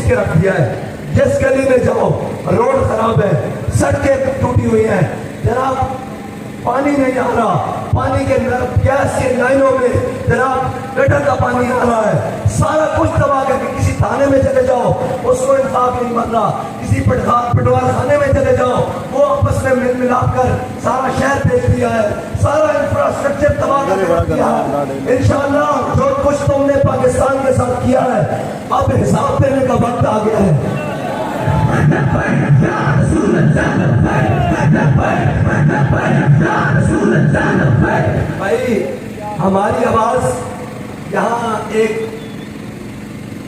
के रख दिया है। जिस गली में जाओ रोड खराब है, सड़कें टूटी हुई हैं, जनाब पानी नहीं आ रहा, पानी के गैस के लाइनों में जनाब गटर का पानी आ रहा है, सारा कुछ तबाह करके किसी थाने में चले जाओ उसको इंसाफ नहीं मिल रहा, किसी पटवार खाने में चले जाओ वो आपस में मिल मिलाप कर सारा शहर बेच दिया है, सारा इंफ्रास्ट्रक्चर तबाह कर दिया है। इंशाअल्लाह जो कुछ तुमने पाकिस्तान के साथ किया है अब हिसाब देने का वक्त आ गया है। भाई हमारी आवाज यहाँ एक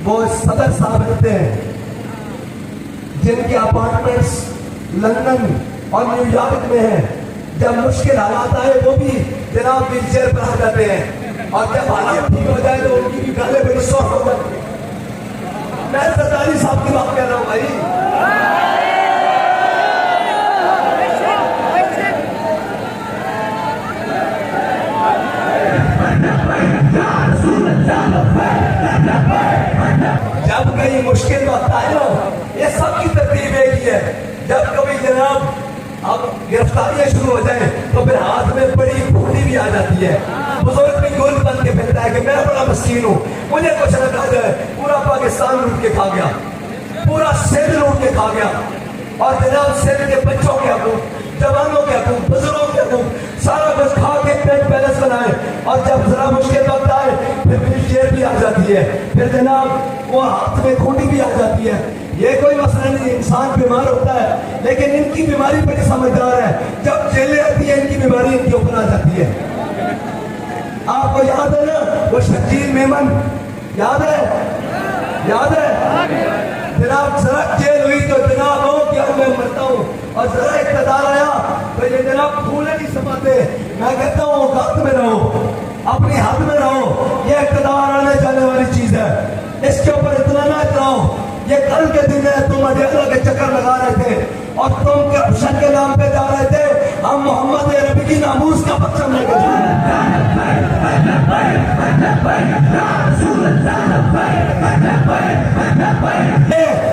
वो सदर साहब रहते हैं जिनके अपार्टमेंट्स लंदन और न्यूयॉर्क में हैं, जब मुश्किल हालात आए वो भी जनाब व्हील चेयर पर आ जाते हैं और जब हालात ठीक हो जाए तो उनकी भी गालें बड़ी सॉफ्ट हो जाती है। मैं सरदारी साहब की बात कर रहा हूँ भाई। जब कहीं मुश्किल वक्त आए ना ये सबकी तरतीब एक ही है, जब कभी जनाब अब गिरफ्तारियां शुरू हो जाए तो फिर हाथ में बड़ी घोड़ी भी आ जाती है, बुजुर्ग भी गोल बन के फिरता है कि मैं बड़ा मस्कीन हूँ, मुझे कुछ न कहा जाए, पूरा पाकिस्तान लूट के खा गया, पूरा सिंध लूट के खा गया और जनाब सिंध के बच्चों के हकूक, जवानों के हकूक, बुजुर्गों के हकूक सारा कुछ खा के पेट पैलेस बनाए और जब जरा मुश्किल वक्त आए फिर व्हीलचेयर भी आ जाती है, फिर जनाब वो हाथ में खूंटी भी आ जाती है। ये कोई मसला नहीं, इंसान बीमार होता है लेकिन इनकी बीमारी बड़ी समझदार है, जब जेलें आती है इनकी बीमारी इनके ऊपर आ जाती है। आपको याद है ना वो शकील मेमन, याद है जनाब जरा जेल हुई तो जनाब हो क्या मैं मरता हूँ और जरा इक़्तिदार आया तो ये जनाब फूले नहीं समाते। मैं कहता हूँ औकात में रहो, अपनी हद में रहो, ये इक़्तिदार आने जाने वाली चीज है, इसके ऊपर इतना ना इतराओ। ये कल के दिन है, तुम अडेला के चक्कर लगा रहे थे और तुम करप्शन के नाम पे जा रहे थे, हम मोहम्मद अरबी की नामूस का परचम लेके जा रहे हैं।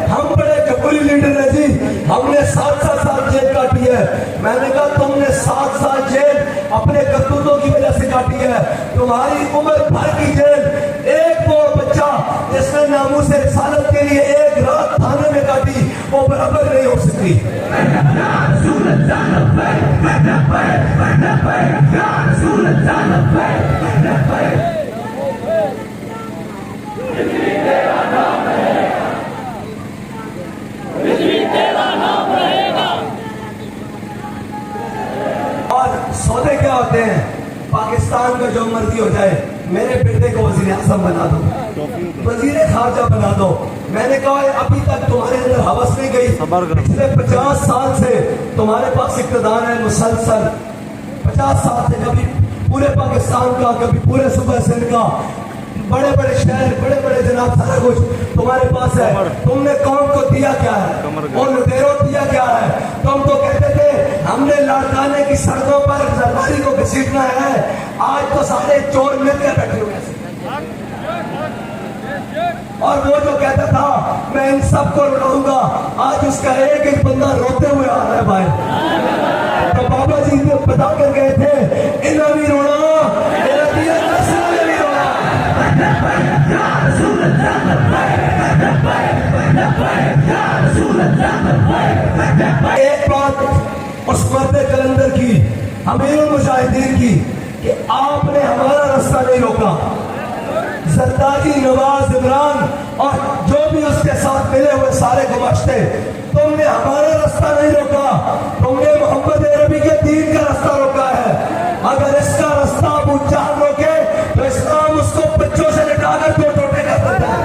हम बड़े जबरी लीडर हैं जी, हमने 7-7 साल जेल काटी है। मैंने कहा तुमने 7 साल जेल अपने करतूतों की वजह से काटी है, तुम्हारी उम्र भर की जेल एक वो बच्चा जिसने नामूस रिसालत के लिए एक रात थाने में काटी वो बराबर नहीं हो सकती। और सौदे क्या होते हैं, पाकिस्तान में जो मर्जी हो जाए, मेरे बेटे को वजीर आज़म बना दो, वजीर खारजा बना दो। मैंने कहा अभी तक तुम्हारे अंदर हवस नहीं गई, पिछले 50 साल से तुम्हारे पास इक़्तिदार है मुसलसल, 50 साल से कभी पूरे पाकिस्तान का, कभी पूरे सूबे सिंध का, बड़े बड़े शहर, बड़े बड़े जनाब सारा कुछ तुम्हारे पास है। तुमने कौम को दिया क्या है और लुटेरों दिया क्या है? तुम तो कहते थे हमने लाड़काने की सड़कों पर सरदारी को घसीटना है, आज तो सारे चोर मिलकर बैठे हुए हैं। और वो जो कहता था मैं इन सबको लुटाऊंगा, आज उसका एक एक बंदा रोते हुए आ रहा है भाई। तो बाबा जी ने बता कर गए थे इन्हें भी रोना, एक बात उस मर्द कलंदर की, अमीरुल मुजाहिदीन की, कि आपने हमारा रास्ता नहीं रोका। जरदारी, नवाज, इमरान और जो भी उसके साथ मिले हुए सारे गुमाश्ते, तुमने हमारा रास्ता नहीं रोका, तुमने मोहम्मद अरबी के दीन का रास्ता रोका है। अगर इसका रास्ता आप उच्चार रोके तो इस्लाम उसको बच्चों से लिटाकर दो टोटे कर देता है।